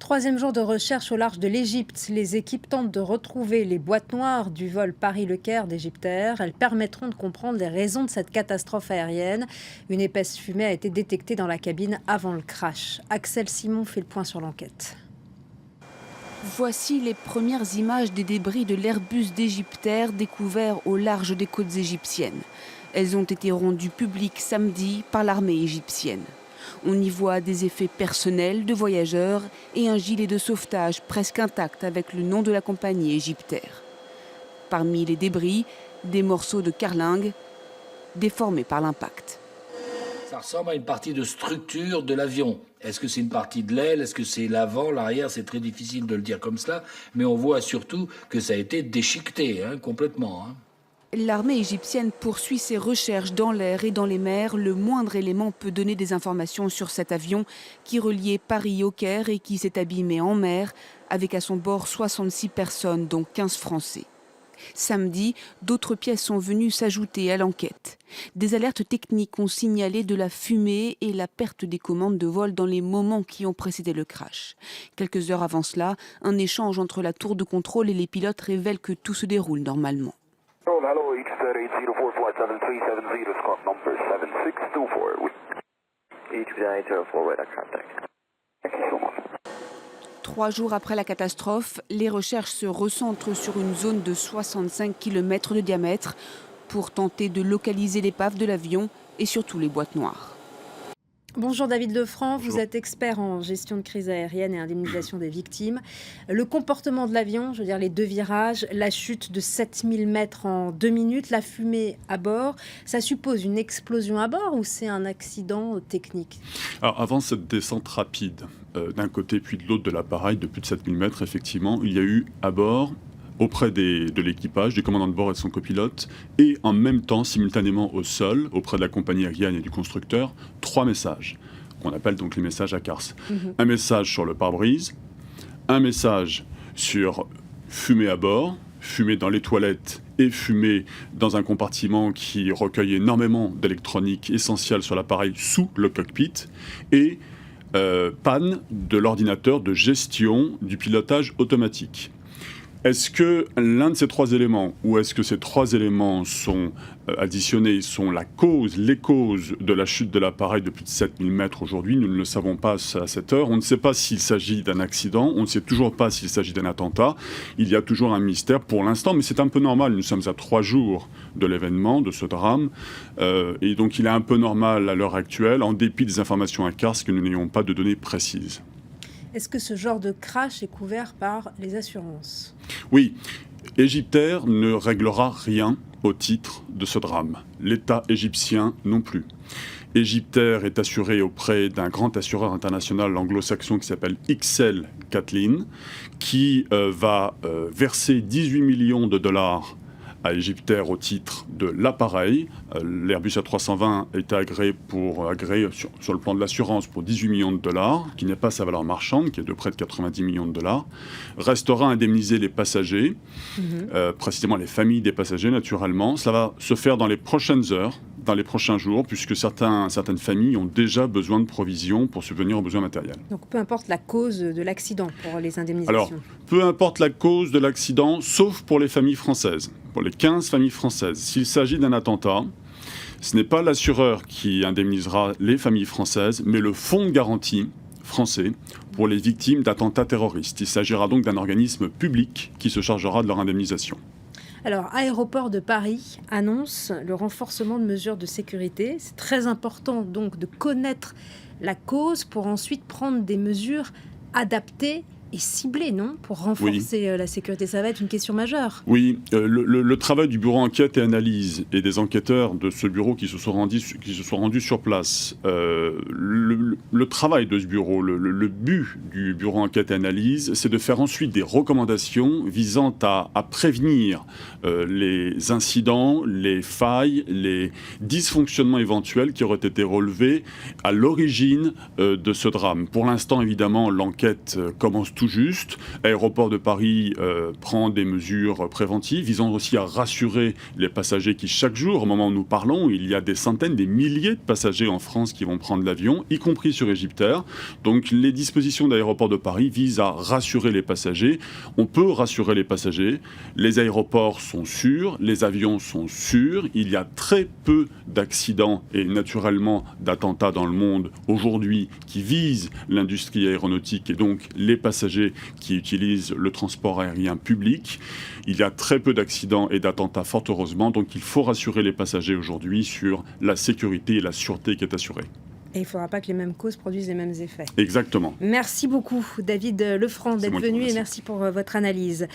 Troisième jour de recherche au large de l'Égypte. Les équipes tentent de retrouver les boîtes noires du vol Paris-Le Caire d'Égyptair. Elles permettront de comprendre les raisons de cette catastrophe aérienne. Une épaisse fumée a été détectée dans la cabine avant le crash. Axel Simon fait le point sur l'enquête. Voici les premières images des débris de l'Airbus d'Égyptair découverts au large des côtes égyptiennes. Elles ont été rendues publiques samedi par l'armée égyptienne. On y voit des effets personnels de voyageurs et un gilet de sauvetage presque intact avec le nom de la compagnie Égyptair. Parmi les débris, des morceaux de carlingue déformés par l'impact. Ça ressemble à une partie de structure de l'avion. Est-ce que c'est une partie de l'aile? Est-ce que c'est l'avant, l'arrière? C'est très difficile de le dire comme cela. Mais on voit surtout que ça a été déchiqueté, complètement. L'armée égyptienne poursuit ses recherches dans l'air et dans les mers. Le moindre élément peut donner des informations sur cet avion qui reliait Paris au Caire et qui s'est abîmé en mer avec à son bord 66 personnes, dont 15 Français. Samedi, d'autres pièces sont venues s'ajouter à l'enquête. Des alertes techniques ont signalé de la fumée et la perte des commandes de vol dans les moments qui ont précédé le crash. Quelques heures avant cela, un échange entre la tour de contrôle et les pilotes révèle que tout se déroule normalement. Hello, H-804 flight 7370, squawk number 7624. H-804 radar contact. Thank you so much. 3 jours après la catastrophe, les recherches se recentrent sur une zone de 65 km de diamètre pour tenter de localiser l'épave de l'avion et surtout les boîtes noires. Bonjour David Lefranc, vous êtes expert en gestion de crise aérienne et indemnisation des victimes. Le comportement de l'avion, je veux dire les deux virages, la chute de 7000 mètres en 2 minutes, la fumée à bord, ça suppose une explosion à bord ou c'est un accident technique? Alors avant cette descente rapide, d'un côté puis de l'autre de l'appareil de plus de 7000 mètres, effectivement, il y a eu à bord, auprès de l'équipage, du commandant de bord et de son copilote, et en même temps, simultanément au sol, auprès de la compagnie aérienne et du constructeur, 3 messages, qu'on appelle donc les messages ACARS. Un message sur le pare-brise, un message sur fumée à bord, fumée dans les toilettes et fumée dans un compartiment qui recueille énormément d'électronique essentielle sur l'appareil sous le cockpit, et panne de l'ordinateur de gestion du pilotage automatique. Est-ce que l'un de ces 3 éléments, ou est-ce que ces 3 éléments sont additionnés, sont les causes de la chute de l'appareil de plus de 7000 mètres aujourd'hui? Nous ne le savons pas à cette heure. On ne sait pas s'il s'agit d'un accident, on ne sait toujours pas s'il s'agit d'un attentat. Il y a toujours un mystère pour l'instant, mais c'est un peu normal. Nous sommes à 3 jours de l'événement, de ce drame. Et donc il est un peu normal à l'heure actuelle, en dépit des informations ACARS, que nous n'ayons pas de données précises. Est-ce que ce genre de crash est couvert par les assurances? Oui, Égyptair ne réglera rien au titre de ce drame. L'État égyptien non plus. Égyptair est assuré auprès d'un grand assureur international anglo-saxon qui s'appelle XL Kathleen, qui va verser 18 millions de dollars à Égyptair au titre de l'appareil. L'Airbus A320 est agréé sur le plan de l'assurance pour 18 millions de dollars, qui n'est pas sa valeur marchande, qui est de près de 90 millions de dollars. Restera à indemniser les passagers, précisément les familles des passagers naturellement. Ça va se faire dans les prochaines heures, dans les prochains jours, puisque certaines familles ont déjà besoin de provisions pour subvenir aux besoins matériels. Donc peu importe la cause de l'accident pour les indemnisations. Alors, peu importe la cause de l'accident, sauf pour les familles françaises, pour les 15 familles françaises. S'il s'agit d'un attentat, ce n'est pas l'assureur qui indemnisera les familles françaises, mais le fonds de garantie français pour les victimes d'attentats terroristes. Il s'agira donc d'un organisme public qui se chargera de leur indemnisation. Alors, Aéroport de Paris annonce le renforcement de mesures de sécurité. C'est très important donc de connaître la cause pour ensuite prendre des mesures adaptées et ciblées, non? Pour renforcer la sécurité. Ça va être une question majeure. Oui, le travail du bureau enquête et analyse et des enquêteurs de ce bureau qui se sont rendus sur place, le travail de ce bureau, le but du bureau enquête et analyse, c'est de faire ensuite des recommandations visant à prévenir les incidents, les failles, les dysfonctionnements éventuels qui auraient été relevés à l'origine de ce drame. Pour l'instant, évidemment, l'enquête commence tout tout juste. Aéroport de Paris prend des mesures préventives visant aussi à rassurer les passagers qui, chaque jour, au moment où nous parlons, il y a des centaines, des milliers de passagers en France qui vont prendre l'avion, y compris sur EgyptAir. Donc les dispositions d'Aéroport de Paris visent à rassurer les passagers. On peut rassurer les passagers. Les aéroports sont sûrs, les avions sont sûrs. Il y a très peu d'accidents et naturellement d'attentats dans le monde aujourd'hui qui visent l'industrie aéronautique et donc les passagers qui utilisent le transport aérien public. Il y a très peu d'accidents et d'attentats, fort heureusement, donc il faut rassurer les passagers aujourd'hui sur la sécurité et la sûreté qui est assurée. Et il ne faudra pas que les mêmes causes produisent les mêmes effets. Exactement. Merci beaucoup, David Lefranc, d'être venu et merci pour votre analyse.